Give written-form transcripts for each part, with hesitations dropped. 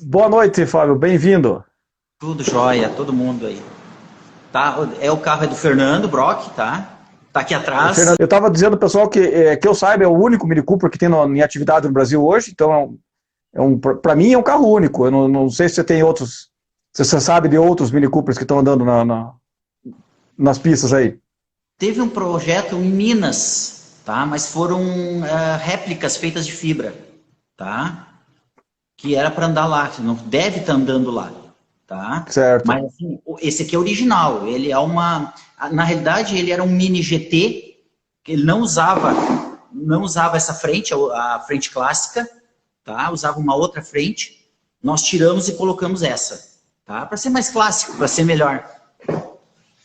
Boa noite, Fábio. Bem-vindo. Tudo jóia, todo mundo aí. Tá, o carro é do Fernando Brock, tá? Tá aqui atrás. Fernando, eu estava dizendo, pessoal, que eu saiba, é o único Mini Cooper que tem em atividade no Brasil hoje. Então, para mim, é um carro único. Eu não sei se você tem outros, se você sabe de outros Mini Coopers que estão andando nas pistas aí. Teve um projeto em Minas, tá? Mas foram réplicas feitas de fibra, tá? Que era para andar lá, que não deve estar andando lá, tá? Certo. Mas assim, esse aqui é original. Ele é na realidade, ele era um Mini GT. Que ele não usava essa frente, a frente clássica, tá? Usava uma outra frente. Nós tiramos e colocamos essa, tá? Para ser mais clássico, para ser melhor,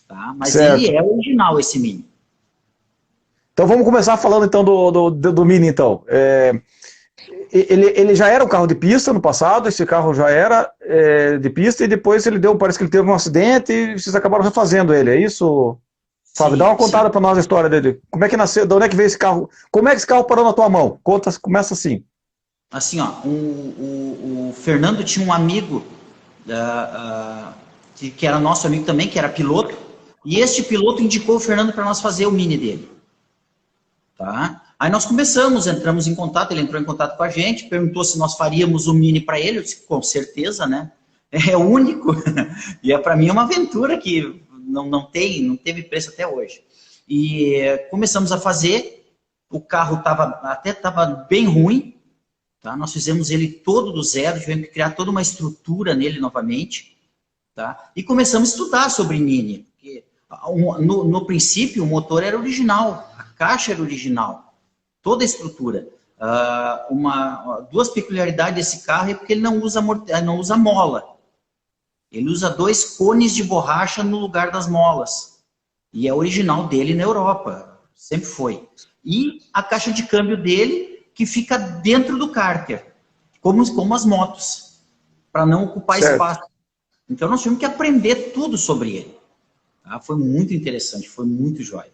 tá? Mas ele Certo. é original, esse Mini. Então, vamos começar falando, então, do Mini, então. Ele já era um carro de pista no passado, esse carro já era de pista, e depois parece que ele teve um acidente e vocês acabaram refazendo ele, é isso? Fábio, dá uma Sim, contada sim. para nós a história dele. Como é que nasceu? De onde é que veio esse carro? Como é que esse carro parou na tua mão? Começa assim. Assim, ó, o Fernando tinha um amigo que era nosso amigo também, que era piloto, e este piloto indicou o Fernando para nós fazer o Mini dele. Tá? Aí nós começamos, entramos em contato, ele entrou em contato com a gente, perguntou se nós faríamos o Mini para ele, eu disse, com certeza, né? É único, e para mim é uma aventura que não teve preço até hoje. E começamos a fazer, o carro até estava bem ruim, tá? Nós fizemos ele todo do zero, tivemos que criar toda uma estrutura nele novamente, tá? E começamos a estudar sobre Mini, porque no princípio o motor era original, a caixa era original, toda a estrutura. Duas peculiaridades desse carro é porque ele não usa mola. Ele usa dois cones de borracha no lugar das molas. E é original dele na Europa. Sempre foi. E a caixa de câmbio dele, que fica dentro do cárter. Como as motos. Para não ocupar Certo. espaço. Então nós tivemos que aprender tudo sobre ele. Tá? Foi muito interessante. Foi muito jóia.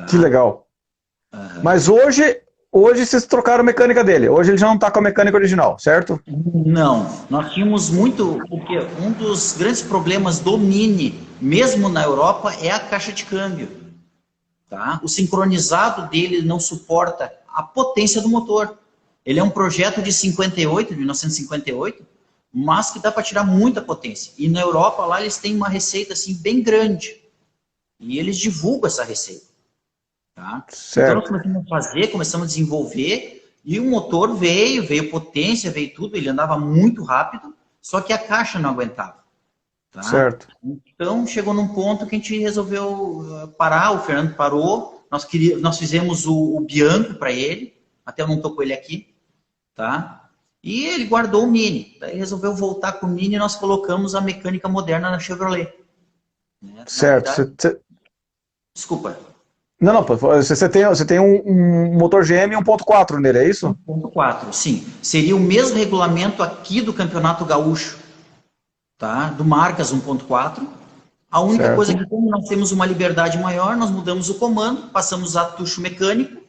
Que Tá? legal. Mas hoje vocês trocaram a mecânica dele. Hoje ele já não está com a mecânica original, certo? Não, nós tínhamos muito, porque um dos grandes problemas do Mini, mesmo na Europa, é a caixa de câmbio. Tá? O sincronizado dele não suporta a potência do motor. Ele é um projeto de 58, de 1958, mas que dá para tirar muita potência. E na Europa, lá, eles têm uma receita assim, bem grande. E eles divulgam essa receita. Tá? Então nós Certo. começamos a fazer, começamos a desenvolver, e o motor veio potência, veio tudo, ele andava muito rápido, só que a caixa não aguentava. Tá? Certo. Então chegou num ponto que a gente resolveu parar, o Fernando parou, nós fizemos o Bianco para ele, até eu não estou com ele aqui, tá? E ele guardou o Mini, daí resolveu voltar com o Mini e nós colocamos a mecânica moderna na Chevrolet. Né? Na Certo. verdade, desculpa, Não, não, pô, você tem um motor GM 1.4 nele, é isso? 1.4, sim. Seria o mesmo regulamento aqui do Campeonato Gaúcho, tá? Do Marcas 1.4. A única coisa é Certo. que, como nós temos uma liberdade maior, nós mudamos o comando, passamos a tucho mecânico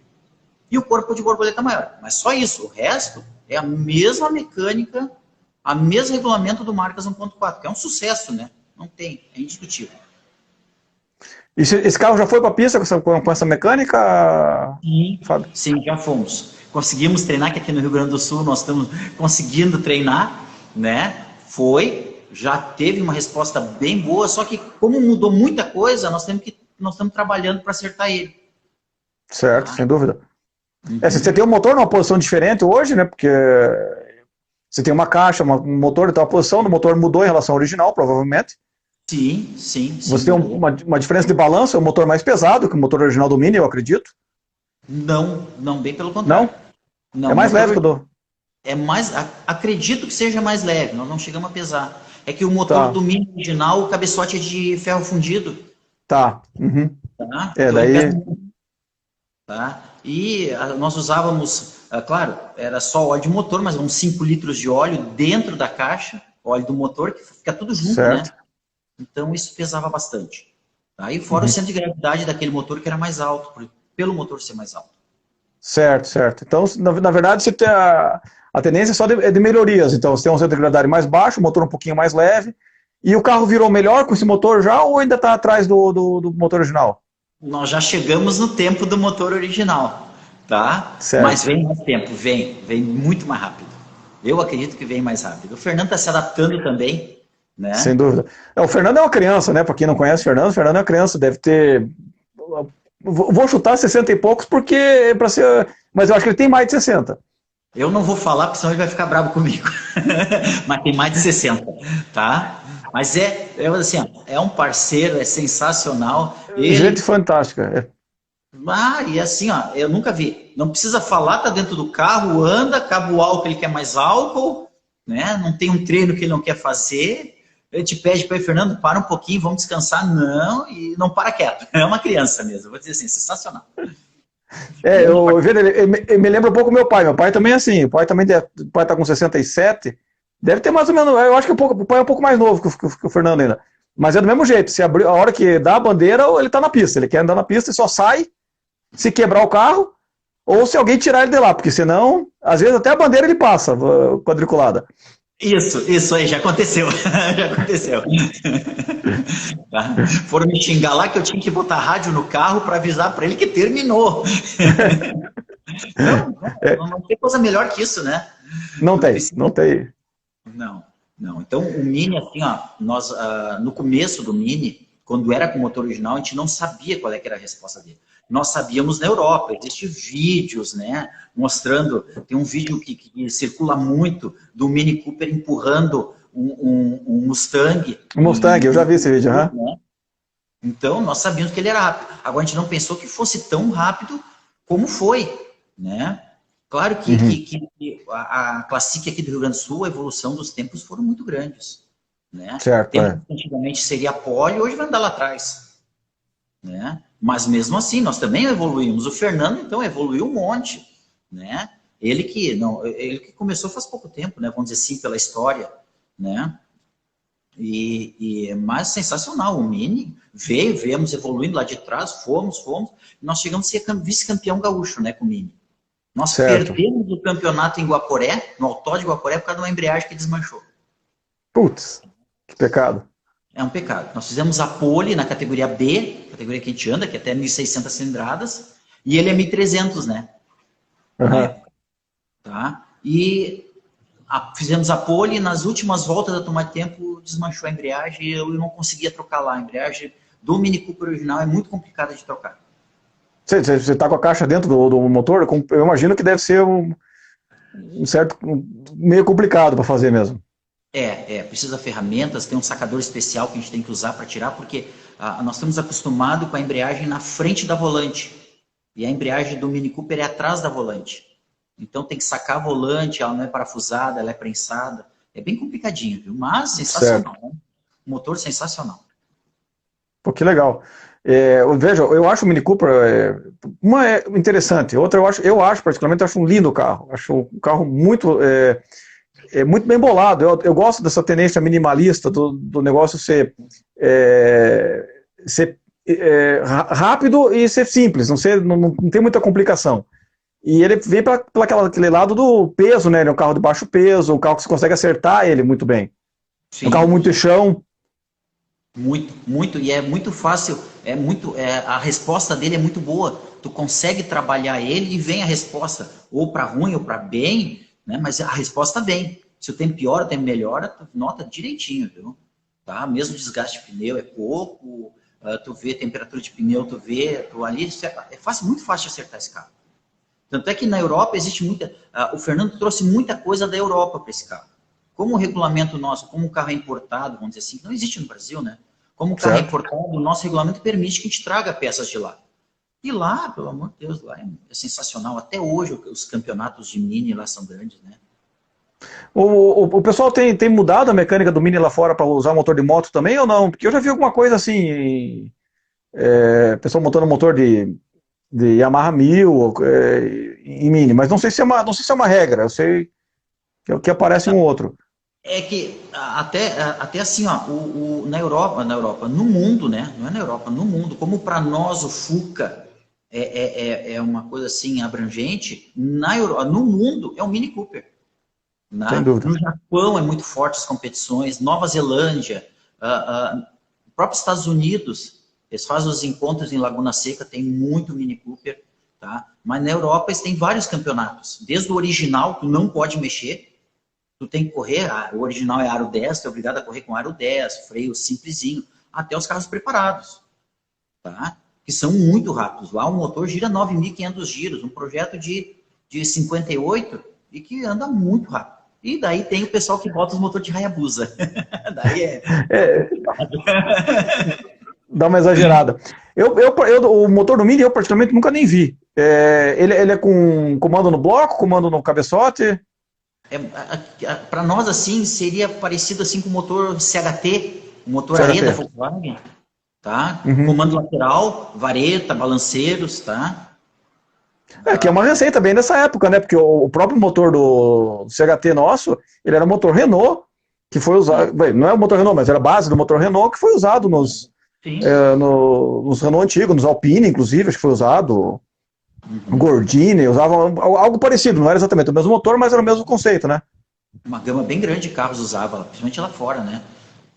e o corpo de borboleta maior. Mas só isso. O resto é a mesma mecânica, a mesmo regulamento do Marcas 1.4, que é um sucesso, né? Não tem, é indiscutível. E esse carro já foi para a pista com essa mecânica, Sim, Fábio? sim, já fomos. Conseguimos treinar, que aqui no Rio Grande do Sul nós estamos conseguindo treinar, né? Já teve uma resposta bem boa, só que como mudou muita coisa, nós estamos trabalhando para acertar ele. Certo, Tá? sem dúvida. Você Uhum. tem um motor numa posição diferente hoje, né? Porque você tem uma caixa, um motor, então a posição do motor mudou em relação ao original, provavelmente. Sim, sim, sim, Você tem mudou. uma diferença de balanço, é um motor mais pesado que o motor original do Mini, eu acredito. Não, não, bem pelo contrário. Não? Não, É o mais leve que motor o do. é mais, acredito que seja mais leve, nós não chegamos a pesar. É que o motor Tá, do Mini original, o cabeçote é de ferro fundido, tá. Uhum. tá? É, Então ele pesa. daí. Tá? E nós usávamos, claro, era só óleo de motor, mas uns 5 litros de óleo dentro da caixa, óleo do motor, que fica tudo junto, né? Certo. Então isso pesava bastante. Tá? E fora o Uhum. centro de gravidade daquele motor que era mais alto, pelo motor ser mais alto. Certo, certo. Então, na verdade, você tem a tendência é de melhorias. Então, você tem um centro de gravidade mais baixo, o motor um pouquinho mais leve, e o carro virou melhor com esse motor já, ou ainda está atrás do motor original? Nós já chegamos no tempo do motor original, tá? Certo. Mas vem mais tempo, vem muito mais rápido. Eu acredito que vem mais rápido. O Fernando está se adaptando também, né? Sem dúvida. O Fernando é uma criança, né? Para quem não conhece o Fernando é uma criança, deve ter... Vou chutar 60 e poucos, porque para ser... Mas eu acho que ele tem mais de 60. Eu não vou falar, porque senão ele vai ficar bravo comigo. Mas tem mais de 60, tá? Mas assim, é um parceiro, é sensacional. Gente fantástica. E assim, eu nunca vi. Não precisa falar, tá dentro do carro, anda, acaba o álcool, ele quer mais álcool, né? Não tem um treino que ele não quer fazer. Ele te pede para ir, Fernando, para um pouquinho, vamos descansar. Não, e não para quieto. É uma criança mesmo, vou dizer assim, sensacional. Ele me lembra um pouco meu pai. Meu pai também é assim. O pai tá com 67. Deve ter mais ou menos. Eu acho que o pai é um pouco mais novo que o Fernando ainda. Mas é do mesmo jeito. Se abrir, a hora que dá a bandeira, ele tá na pista. Ele quer andar na pista e só sai se quebrar o carro ou se alguém tirar ele de lá. Porque senão, às vezes até a bandeira ele passa quadriculada. Isso aí, já aconteceu. Já aconteceu. Tá? Foram me xingar lá que eu tinha que botar rádio no carro para avisar para ele que terminou. Não tem coisa melhor que isso, né? Não tem. Não. Então, o Mini, assim, nós, no começo do Mini, quando era com o motor original, a gente não sabia qual era a resposta dele. Nós sabíamos na Europa, existem vídeos, né, mostrando, tem um vídeo que circula muito do Mini Cooper empurrando um Mustang. Um Mustang, eu já vi esse vídeo, né? Então, nós sabíamos que ele era rápido. Agora, a gente não pensou que fosse tão rápido como foi, né? Claro que a Classic aqui do Rio Grande do Sul, a evolução dos tempos foram muito grandes, né? Certo, antigamente seria pole, hoje vai andar lá atrás, né? Mas mesmo assim, nós também evoluímos. O Fernando, então, evoluiu um monte, né? Ele que começou faz pouco tempo, né? Vamos dizer assim, pela história, né? Mas sensacional, o Mini viemos evoluindo lá de trás, fomos, nós chegamos a ser vice-campeão gaúcho, né, com o Mini. Nós perdemos o campeonato em Guaporé, no Autódromo de Guaporé, por causa de uma embreagem que desmanchou. Putz, que pecado. É um pecado. Nós fizemos a pole na categoria B, categoria que a gente anda, que é até 1.600 cilindradas, e ele é 1.300, né? Tá? E fizemos a pole, e nas últimas voltas da tomar tempo, desmanchou a embreagem e eu não conseguia trocar lá. A embreagem do Mini Cooper original é muito complicada de trocar. Você está com a caixa dentro do motor? Eu imagino que deve ser meio complicado para fazer mesmo. Precisa de ferramentas, tem um sacador especial que a gente tem que usar para tirar, porque nós estamos acostumados com a embreagem na frente da volante. E a embreagem do Mini Cooper é atrás da volante. Então tem que sacar a volante, ela não é parafusada, ela é prensada. É bem complicadinho, viu? Mas sensacional, né? Motor sensacional. Pô, que legal. Veja, eu acho o Mini Cooper uma é interessante, outra eu acho particularmente um lindo carro. Acho um carro muito muito bem bolado. Eu gosto dessa tendência minimalista do negócio ser rápido e ser simples, não tem muita complicação. E ele vem para aquele lado do peso, né? Ele é um carro de baixo peso, um carro que você consegue acertar ele muito bem. Sim. Um carro muito chão. Muito, e é muito fácil, a resposta dele é muito boa. Tu consegue trabalhar ele e vem a resposta, ou para ruim ou para bem, né? Mas a resposta vem. Se o tempo piora, o tempo melhora, tu nota direitinho, viu? Tá? Mesmo desgaste de pneu é pouco, tu vê temperatura de pneu, ali, muito fácil de acertar esse carro. Tanto é que na Europa existe o Fernando trouxe muita coisa da Europa para esse carro. Como o regulamento nosso, como o carro é importado, vamos dizer assim, não existe no Brasil, né? Como o carro é importado, o nosso regulamento permite que a gente traga peças de lá. E lá, pelo amor de Deus, lá é sensacional. Até hoje os campeonatos de Mini lá são grandes, né? O pessoal tem mudado a mecânica do Mini lá fora para usar motor de moto também ou não? Porque eu já vi alguma coisa assim, pessoal montando motor de Yamaha 1000 em Mini, mas não sei se é uma regra, eu sei que aparece um outro. É que até assim, na Europa, no mundo, né? Não é na Europa, no mundo, como para nós o Fuca é uma coisa assim abrangente, no mundo é o Mini Cooper. Sem dúvida. No Japão é muito forte as competições, Nova Zelândia, próprios Estados Unidos, eles fazem os encontros em Laguna Seca, tem muito Mini Cooper, tá? Mas na Europa eles têm vários campeonatos, desde o original, tu não pode mexer, tu tem que correr, o original é aro 10, tu é obrigado a correr com aro 10, freio simplesinho, até os carros preparados, tá? Que são muito rápidos. Lá o motor gira 9.500 giros, um projeto de 58 e que anda muito rápido. E daí tem o pessoal que bota os motores de Hayabusa. Daí dá uma exagerada. O motor do Mini eu praticamente nunca nem vi. Ele é com comando no bloco, comando no cabeçote? Para nós, assim, seria parecido assim com o motor CHT, o motor AE da Volkswagen. Tá? Uhum. Comando lateral, vareta, balanceiros, tá? Que é uma receita bem dessa época, né? Porque o próprio motor do CHT nosso, ele era motor Renault, que foi usado, não é o motor Renault, mas era a base do motor Renault, que foi usado nos Renault antigos, nos Alpine, inclusive, acho que foi usado, Gordini, usavam algo parecido, não era exatamente o mesmo motor, mas era o mesmo conceito, né? Uma gama bem grande de carros usava, principalmente lá fora, né?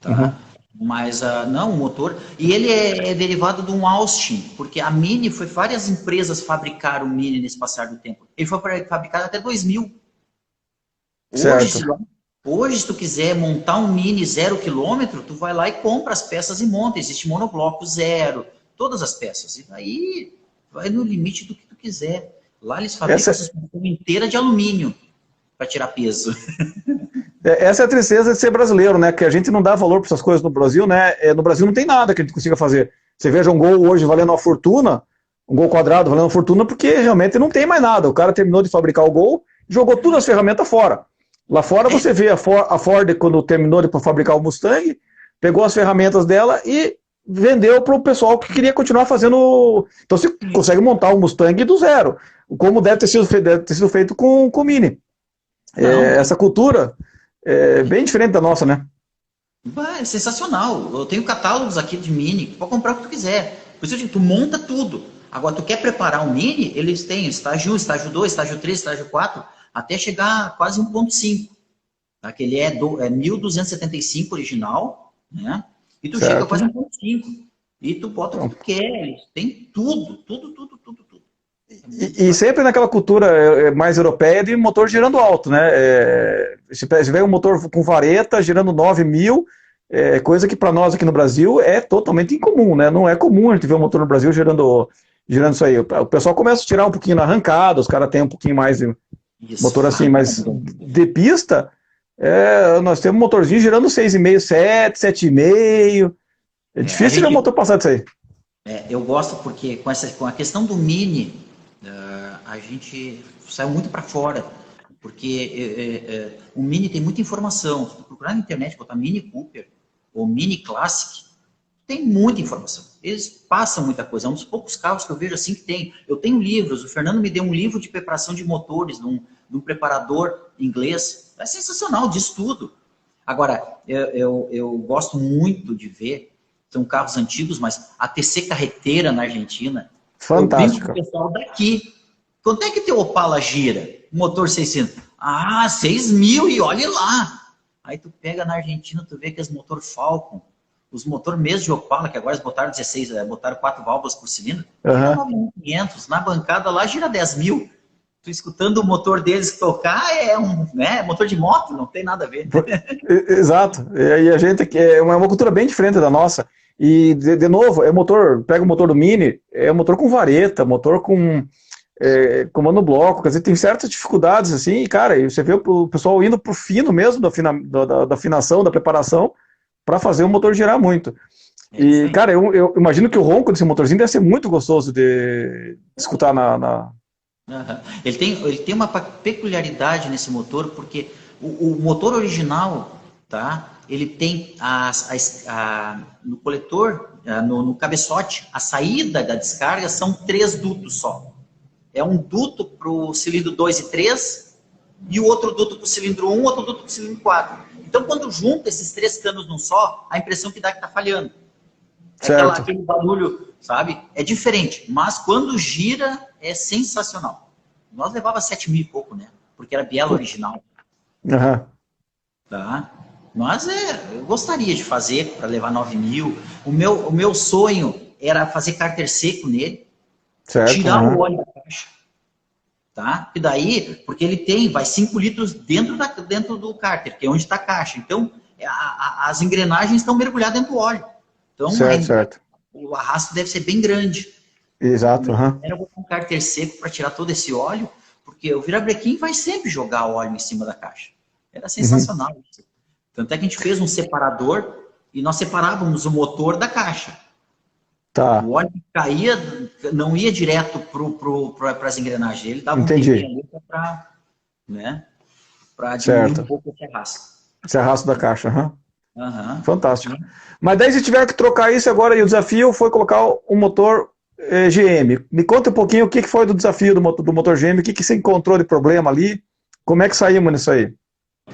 Tá? Uhum. Mas, não, o motor... E ele é derivado de um Austin, porque a Mini foi... Várias empresas fabricaram o Mini nesse passar do tempo. Ele foi fabricado até 2000. Hoje, se tu quiser montar um Mini 0 km, tu vai lá e compra as peças e monta. Existe monobloco 0, todas as peças. E daí, vai no limite do que tu quiser. Lá eles fabricam a suspensão inteira de alumínio para tirar peso. Essa é a tristeza de ser brasileiro, né? Que a gente não dá valor para essas coisas no Brasil, né? No Brasil não tem nada que a gente consiga fazer. Você veja um Gol hoje valendo uma fortuna, um Gol quadrado valendo uma fortuna, porque realmente não tem mais nada. O cara terminou de fabricar o Gol e jogou todas as ferramentas fora. Lá fora você vê a Ford, quando terminou de fabricar o Mustang, pegou as ferramentas dela e vendeu para o pessoal que queria continuar fazendo. Então você consegue montar o Mustang do zero, como deve ter sido feito com o Mini. Essa cultura é bem diferente da nossa, né? É sensacional. Eu tenho catálogos aqui de Mini, pode comprar o que tu quiser. Por isso eu digo, tu monta tudo. Agora, tu quer preparar um Mini, eles têm estágio 1, estágio 2, estágio 3, estágio 4, até chegar a quase 1.5. Tá? Que ele é 1275 original, né? E tu chega a quase 1.5. E tu bota o que tu quer. Eles têm tudo. E sempre naquela cultura mais europeia de motor girando alto, né? Se vê um motor com vareta girando 9.000, coisa que para nós aqui no Brasil é totalmente incomum, né? Não é comum a gente ver um motor no Brasil girando isso aí. O pessoal começa a tirar um pouquinho na arrancada, os caras têm um pouquinho mais de motor assim, mas de pista, nós temos um motorzinho girando 6,5, 7, 7,5. É difícil ver um motor passar disso aí. Eu gosto porque com a questão do Mini, a gente saiu muito para fora, porque o Mini tem muita informação. Se tu procurar na internet, botar Mini Cooper ou Mini Classic, tem muita informação. Eles passam muita coisa. É um dos poucos carros que eu vejo assim que tem. Eu tenho livros, o Fernando me deu um livro de preparação de motores, de um preparador inglês. É sensacional, diz tudo. Agora, eu gosto muito de ver, são carros antigos, mas a TC Carreteira na Argentina, fantástica. O pessoal daqui. Quanto é que teu Opala gira? Motor 600. 6.000 e olhe lá. Aí tu pega na Argentina, tu vê que os motor Falcon, os motor mesmo de Opala, que agora eles botaram 16, botaram 4 válvulas por cilindro, gira 9.500. Na bancada lá gira 10.000. Tu escutando o motor deles tocar, motor de moto, não tem nada a ver. Exato. E a gente é uma cultura bem diferente da nossa. E, de novo, pega o motor do Mini, é motor com vareta, motor com comando bloco, quer dizer, tem certas dificuldades, assim, e, cara, você vê o pessoal indo pro fino mesmo da afinação, da preparação, para fazer o motor girar muito. E, cara, eu imagino que o ronco desse motorzinho deve ser muito gostoso de escutar na... Uhum. Ele tem uma peculiaridade nesse motor, porque o motor original, tá? Ele tem no coletor, no cabeçote, a saída da descarga são 3 dutos só. É um duto para o cilindro 2 e 3 e o outro duto para o cilindro 1, outro duto para o cilindro 4. Então, quando junta esses 3 canos num só, a impressão que dá é que está falhando. Aquele barulho, sabe? É diferente, mas quando gira, é sensacional. Nós levava 7.000 e pouco, né? Porque era biela original. Aham. Tá? Mas eu gostaria de fazer para levar 9.000. O meu sonho era fazer cárter seco nele, Certo. tirar o Aham. óleo da caixa. Tá? E daí, porque ele vai 5 litros dentro do cárter, que é onde está a caixa. Então, as engrenagens estão mergulhadas dentro do óleo. Então, Certo, certo. o arrasto deve ser bem grande. Exato. Aham. Eu vou com um cárter seco para tirar todo esse óleo, porque o virabrequim vai sempre jogar óleo em cima da caixa. Era Uhum. sensacional isso. Tanto é que a gente fez um separador e nós separávamos o motor da caixa. Tá. O óleo que caía não ia direto para as engrenagens. Ele dava um tempinho Entendi. ali para, né, diminuir um Certo. pouco esse arrasto. Esse arrasto da caixa. Aham. Aham. Fantástico. Mas daí, se tiver que trocar isso agora, e o desafio foi colocar um motor GM. Me conta um pouquinho o que foi do desafio do motor GM, o que você encontrou de problema ali, como é que saímos nisso aí?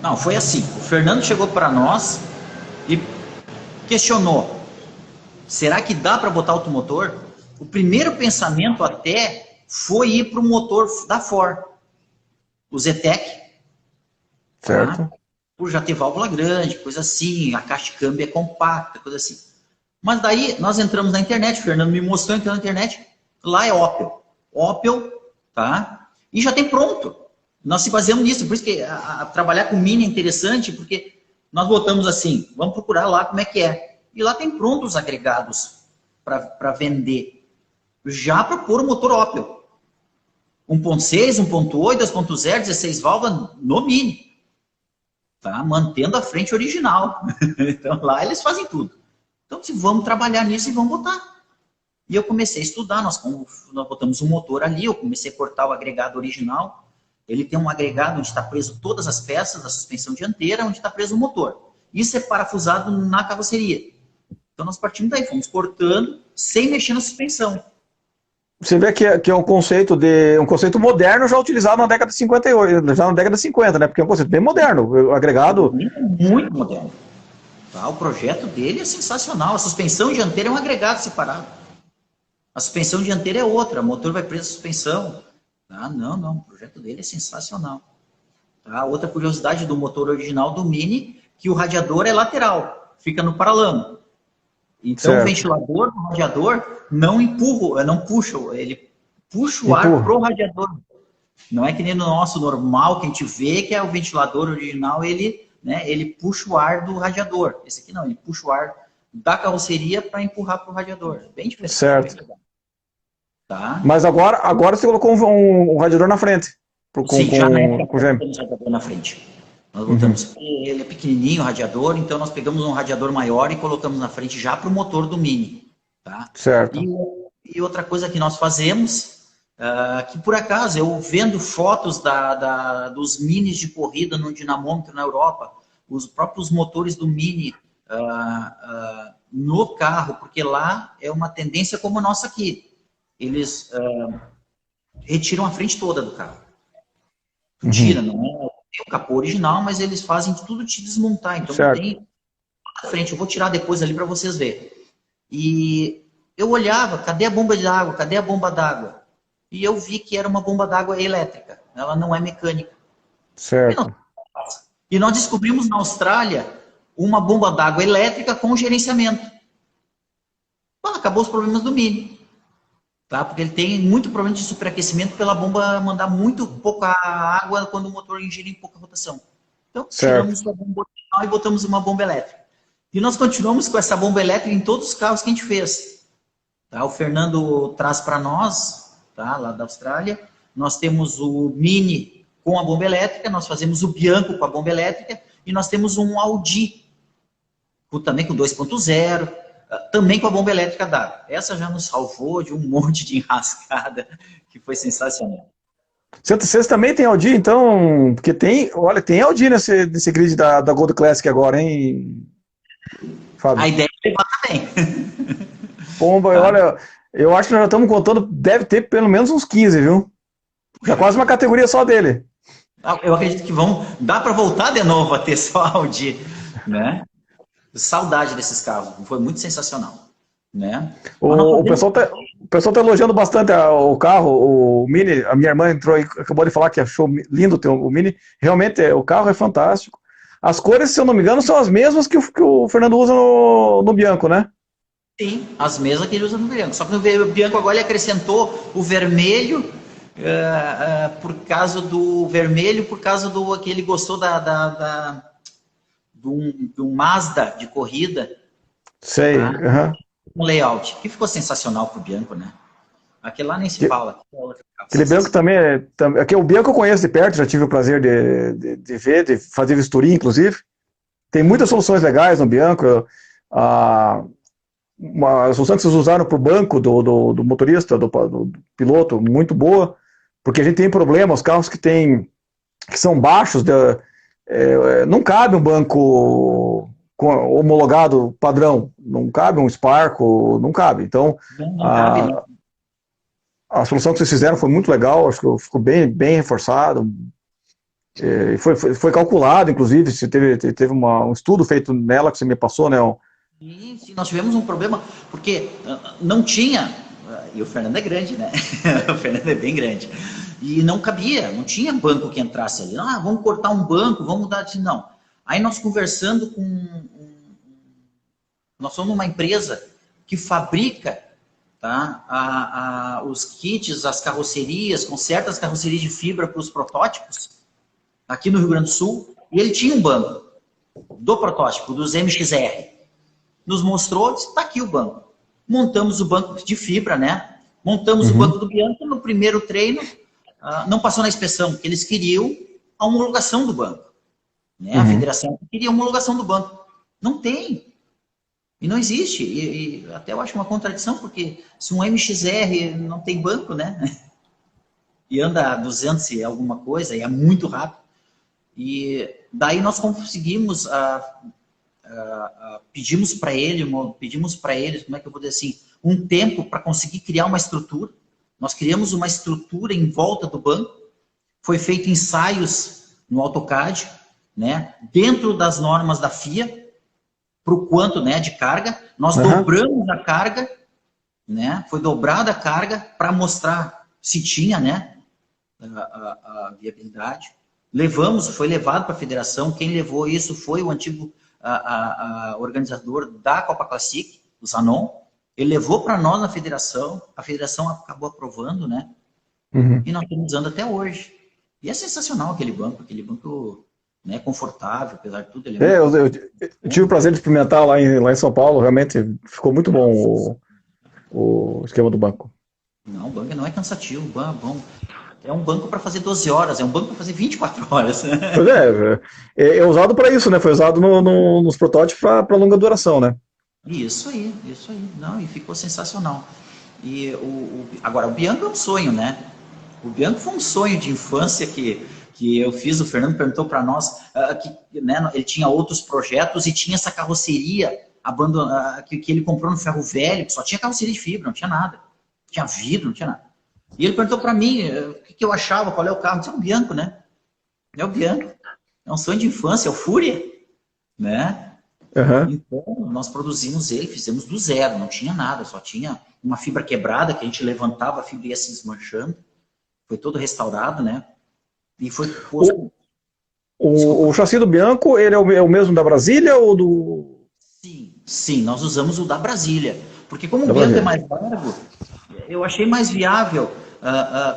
Não, foi assim. O Fernando chegou para nós e questionou: será que dá para botar automotor? O primeiro pensamento até foi ir para o motor da Ford, o Zetec, tá? Certo. Por já ter válvula grande, coisa assim, a caixa de câmbio é compacta, coisa assim. Mas daí nós entramos na internet, o Fernando me mostrou, entrando na internet, lá é Opel. Opel, tá? E já tem pronto. Nós se baseamos nisso, por isso que trabalhar com Mini é interessante, porque nós botamos assim, vamos procurar lá como é que é. E lá tem pronto os agregados para vender. Já para pôr o motor Opel. 1.6, 1.8, 2.0, 16 válvulas no Mini. Tá? Mantendo a frente original. Então lá eles fazem tudo. Então se vamos trabalhar nisso e vamos botar. E eu comecei a estudar, nós botamos um motor ali, eu comecei a cortar o agregado original. Ele tem um agregado onde está preso todas as peças da suspensão dianteira, onde está preso o motor. Isso é parafusado na carroceria. Então nós partimos daí, fomos cortando sem mexer na suspensão. Você vê que é um conceito moderno já utilizado na década de 58, já na década de 50, né? Porque é um conceito bem moderno, o agregado. Muito moderno. Tá? O projeto dele é sensacional. A suspensão dianteira é um agregado separado. A suspensão dianteira é outra, o motor vai preso à suspensão. Tá? Não, o projeto dele é sensacional. Tá? Outra curiosidade do motor original do Mini, que o radiador é lateral, fica no paralama. Então Certo. o ventilador do radiador não puxa, ele puxa o ar pro radiador. Não é que nem no nosso normal, que a gente vê que é o ventilador original, ele puxa o ar do radiador. Esse aqui não, ele puxa o ar da carroceria para empurrar pro radiador. Bem diferente. Certo. Bem legal. Tá? Mas agora você colocou um radiador na frente. Sim, já na época com nós GM. botamos o radiador na frente. Nós botamos, ele é pequenininho o radiador, então nós pegamos um radiador maior e colocamos na frente já para o motor do Mini. Tá? Certo. E outra coisa que nós fazemos, que por acaso eu vendo fotos dos Minis de corrida no dinamômetro na Europa, os próprios motores do Mini no carro, porque lá é uma tendência como a nossa aqui. Eles retiram a frente toda do carro. Tira, não é o capô original, mas eles fazem tudo te desmontar. Então não tem a frente. Eu vou tirar depois ali para vocês verem. E eu olhava, cadê a bomba de água? Cadê a bomba d'água? E eu vi que era uma bomba d'água elétrica. Ela não é mecânica. Certo. E nós descobrimos na Austrália uma bomba d'água elétrica com gerenciamento. Acabou os problemas do Mini. Tá? Porque ele tem muito problema de superaquecimento pela bomba mandar muito pouca água quando o motor gira em pouca rotação. Então, tiramos a bomba original e botamos uma bomba elétrica. E nós continuamos com essa bomba elétrica em todos os carros que a gente fez. Tá? O Fernando traz para nós, tá? Lá da Austrália, nós temos o Mini com a bomba elétrica, nós fazemos o Bianco com a bomba elétrica e nós temos um Audi também com 2.0, também com a bomba elétrica d'água. Essa já nos salvou de um monte de enrascada, que foi sensacional. Vocês também têm Audi, então? Porque tem Audi nesse grid da Gold Classic agora, hein, Fábio? A ideia é levar também. Pomba, olha, eu acho que nós já estamos contando, deve ter pelo menos uns 15, viu? Já quase uma categoria só dele. Eu acredito que dá para voltar de novo a ter só Audi, né? Saudade desses carros, foi muito sensacional, né? O pessoal pessoal está elogiando bastante o carro, o Mini. A minha irmã entrou e acabou de falar que achou lindo o Mini. Realmente, o carro é fantástico. As cores, se eu não me engano, são as mesmas que o Fernando usa no Bianco, né? Sim, as mesmas que ele usa no Bianco. Só que no Bianco agora ele acrescentou o vermelho, por causa do vermelho, por causa do que ele gostou do Mazda de corrida. Sei. Tá? Um layout, que ficou sensacional pro Bianco, né? Aquele lá nem se fala. Aquele Bianco também aqui, o Bianco eu conheço de perto, já tive o prazer de ver, de fazer vistoria, inclusive. Tem muitas soluções legais no Bianco. Uma solução que vocês usaram para o banco do motorista, do piloto, muito boa, porque a gente tem problema, os carros que são baixos, não cabe um banco homologado padrão, não cabe um Sparco, não cabe. Então, não cabe, não. A solução que vocês fizeram foi muito legal, acho que ficou bem, bem reforçado. Foi calculado, inclusive, se teve um estudo feito nela que você me passou, né? Sim, nós tivemos um problema, porque não tinha, e o Fernando é grande, né? O Fernando é bem grande. E não cabia, não tinha banco que entrasse ali. Vamos cortar um banco, vamos mudar assim, não. Aí nós conversando nós somos uma empresa que fabrica, tá, os kits, as carrocerias, conserta as carrocerias de fibra para os protótipos, aqui no Rio Grande do Sul, e ele tinha um banco do protótipo, dos MXR. Nos mostrou, disse, tá aqui o banco. Montamos o banco de fibra, né? Montamos o banco do Bianco. No primeiro treino, não passou na inspeção, porque eles queriam a homologação do banco. Né? A federação queria a homologação do banco. Não tem. E não existe. E até eu acho uma contradição, porque se um MXR não tem banco, né? E anda a 200 e alguma coisa, e é muito rápido. E daí nós conseguimos... pedimos para eles, como é que eu vou dizer assim, um tempo para conseguir criar uma estrutura. Nós criamos uma estrutura em volta do banco, foi feito ensaios no AutoCAD, né, dentro das normas da FIA, para o quanto, né, de carga. Nós dobramos a carga, né, foi dobrada a carga para mostrar se tinha, né, a viabilidade. Foi levado para a federação. Quem levou isso foi o antigo organizador da Copa Classic, o Zanon. Ele levou para nós na federação, a federação acabou aprovando, né? E nós estamos usando até hoje. E é sensacional aquele banco, né, confortável, apesar de tudo. Ele eu tive o prazer de experimentar lá em São Paulo, realmente ficou muito bom o esquema do banco. Não, o banco não é cansativo, bom. É um banco para fazer 12 horas, é um banco para fazer 24 horas. Pois é usado para isso, né? Foi usado nos protótipos para longa duração, né? Isso aí. Não, e ficou sensacional. E agora, o Bianco é um sonho, né? O Bianco foi um sonho de infância que eu fiz. O Fernando perguntou para nós né, ele tinha outros projetos e tinha essa carroceria que ele comprou no Ferro Velho, que só tinha carroceria de fibra, não tinha nada. Não tinha vidro, não tinha nada. E ele perguntou para mim o que eu achava, qual é o carro. Eu disse, é o Bianco, né? É o Bianco. É um sonho de infância, é o Fúria, né? Então, nós produzimos ele, fizemos do zero, não tinha nada, só tinha uma fibra quebrada que a gente levantava, a fibra ia se desmanchando. Foi todo restaurado, né? E foi posto... O chassi do Bianco, ele é o mesmo da Brasília ou do... Sim, nós usamos o da Brasília. Porque como o Bianco é mais largo, eu achei mais viável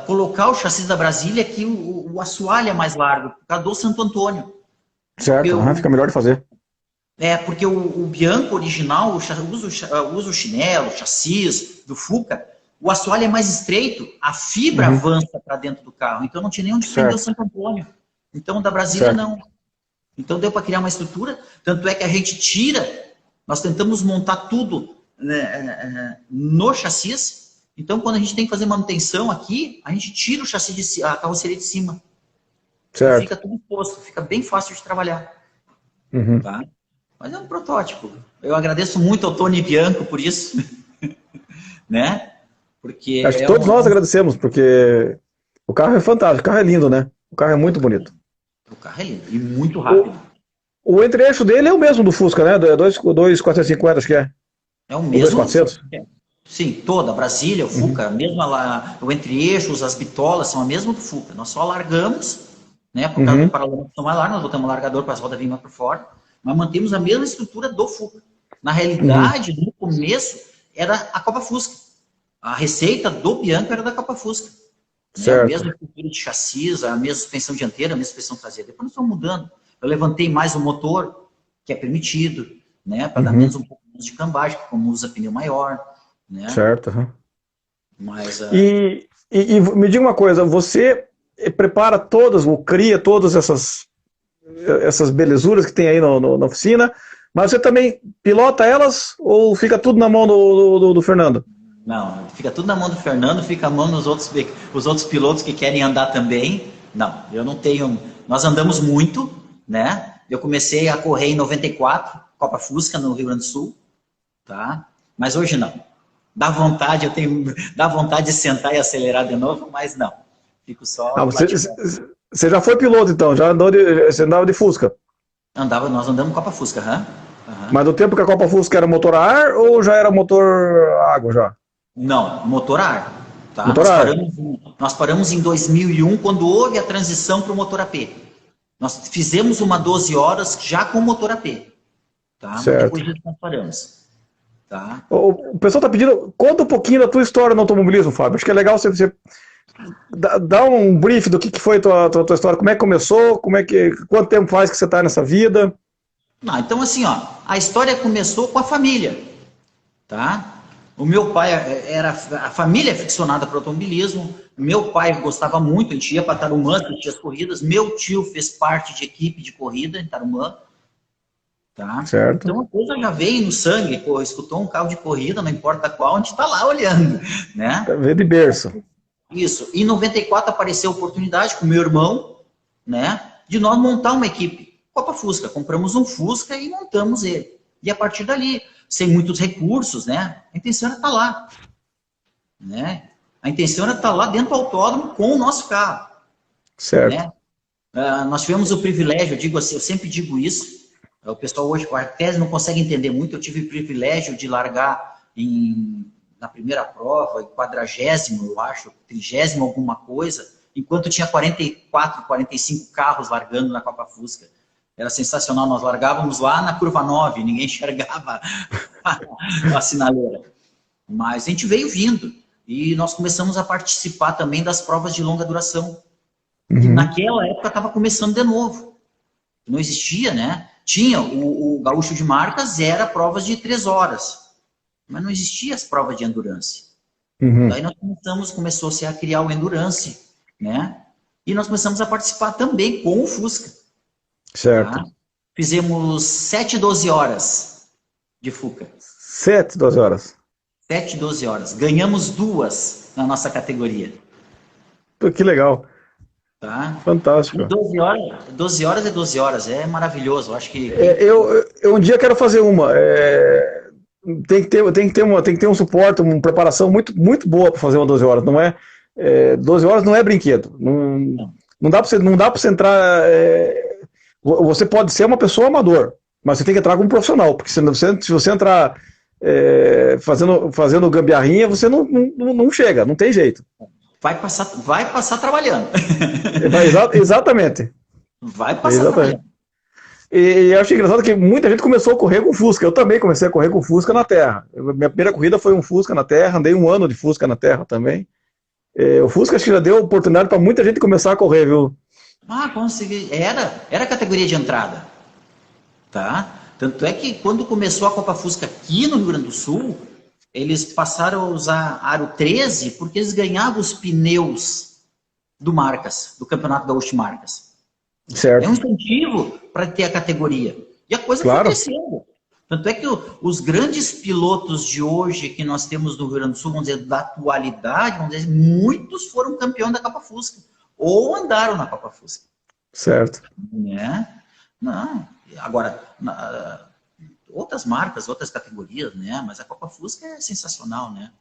colocar o chassi da Brasília que o assoalho é mais largo, por causa do Santo Antônio. Certo, fica melhor de fazer. Porque o Bianco original usa o chinelo, o chassi do Fuca, o assoalho é mais estreito, a fibra avança para dentro do carro, então não tinha nem onde prender o Santo Antônio. Então, da Brasília, não. Então, deu para criar uma estrutura, tanto é que a gente nós tentamos montar tudo, né, no chassi. Então, quando a gente tem que fazer manutenção aqui, a gente tira o chassi, a carroceria de cima. Certo. Fica tudo posto, fica bem fácil de trabalhar. Tá? Mas é um protótipo. Eu agradeço muito ao Tony Bianco por isso. Né? Porque acho que todos nós agradecemos, porque o carro é fantástico, o carro é lindo, né? O carro é muito bonito. O carro é lindo e muito rápido. O entre-eixo dele é o mesmo do Fusca, né? 2,450, acho que é. É o mesmo. 2,400? Sim, toda, a Brasília, o Fuca, mesmo lá, o entre-eixos, as bitolas são a mesma do Fuca. Nós só largamos, né, por causa do paralelo mais largo, nós botamos o largador para as rodas virem mais por fora, mas mantemos a mesma estrutura do Fuca. Na realidade, no começo, era a Copa Fusca. A receita do Bianco era da Copa Fusca. Né? A mesma estrutura de chassis, a mesma suspensão dianteira, a mesma suspensão traseira. Depois nós estamos mudando. Eu levantei mais o motor, que é permitido, né, para dar menos um pouco menos de cambagem, como usa pneu maior. Né? Certo. Mas, e me diga uma coisa, você prepara todas, ou cria todas essas belezuras que tem aí na oficina, mas você também pilota elas ou fica tudo na mão do Fernando? Não, fica tudo na mão do Fernando, fica a mão nos os outros pilotos que querem andar também. Não, eu não tenho... Nós andamos muito, né? Eu comecei a correr em 94, Copa Fusca, no Rio Grande do Sul, tá? Mas hoje não. Dá vontade, dá vontade de sentar e acelerar de novo, mas não. Fico só... Você já foi piloto, então? Você andava de Fusca? Nós andamos Copa Fusca, Mas no tempo que a Copa Fusca era motor a ar ou já era motor a água já? Não, motor a ar. Tá? Nós paramos em 2001, quando houve a transição para o motor AP. Nós fizemos uma 12 horas já com motor AP. Tá? Depois disso nós paramos. Tá? O pessoal está pedindo, conta um pouquinho da tua história no automobilismo, Fábio. Acho que é legal você dar um brief do que foi a tua história, como é que começou, quanto tempo faz que você está nessa vida. Não, então assim, ó, a história começou com a família. Tá? O meu pai a família é ficcionada para automobilismo. Meu pai gostava muito, a gente ia para Tarumã, assistia as corridas. Meu tio fez parte de equipe de corrida em Tarumã. Tá? Certo. Então a coisa já veio no sangue, pô, escutou um carro de corrida, não importa qual, a gente está lá olhando, né? Vê de berço. Isso. Em 94 apareceu a oportunidade com meu irmão, né, de nós montar uma equipe Copa Fusca. Compramos um Fusca e montamos ele. E a partir dali, sem muitos recursos, né, a intenção era estar lá, né? A intenção era estar lá dentro do autódromo com o nosso carro. Certo. Né? Nós tivemos o privilégio, eu digo assim, eu sempre digo isso. O pessoal hoje, com a tese, não consegue entender muito. Eu tive o privilégio de largar na primeira prova, em 40º, eu acho, 30º, alguma coisa, enquanto tinha 44, 45 carros largando na Copa Fusca. Era sensacional. Nós largávamos lá na curva 9, ninguém enxergava a sinaleira. Mas a gente veio vindo. E nós começamos a participar também das provas de longa duração. E naquela época estava começando de novo. Não existia, né? Tinha o Gaúcho de Marcas, era provas de 3 horas. Mas não existia as provas de endurance. Daí nós começou-se a criar o endurance, né? E nós começamos a participar também com o Fusca. Certo. Tá? Fizemos 7, 12 horas de Fuca. 7, 12 horas. 7, 12 horas. Ganhamos 2 na nossa categoria. Pô, que legal. Tá? Fantástico. 12 horas é 12 horas, é maravilhoso. Eu acho que. Eu um dia quero fazer uma. Tem que ter um suporte, uma preparação muito, muito boa para fazer uma 12 horas. Não é, 12 horas não é brinquedo. Não dá para você entrar. Você pode ser uma pessoa amador, mas você tem que entrar como profissional, porque se você entrar fazendo gambiarrinha, você não chega, não tem jeito. Vai passar trabalhando. Exatamente. Vai passar trabalhando. E eu achei engraçado que muita gente começou a correr com Fusca. Eu também comecei a correr com Fusca na terra. Minha primeira corrida foi um Fusca na terra, andei 1 ano de Fusca na terra também. O Fusca acho que já deu oportunidade para muita gente começar a correr, viu? Consegui. Era a categoria de entrada. Tá? Tanto é que quando começou a Copa Fusca aqui no Rio Grande do Sul, eles passaram a usar aro 13 porque eles ganhavam os pneus do Marcas, do Campeonato Gaúcho de Marcas. Certo. É um incentivo para ter a categoria. E a coisa foi crescendo. Tanto é que os grandes pilotos de hoje que nós temos no Rio Grande do Sul, vamos dizer, da atualidade, vamos dizer, muitos foram campeão da Copa Fusca. Ou andaram na Copa Fusca. Certo. Né? Não. Agora, outras marcas, outras categorias, né? Mas a Copa Fusca é sensacional, né?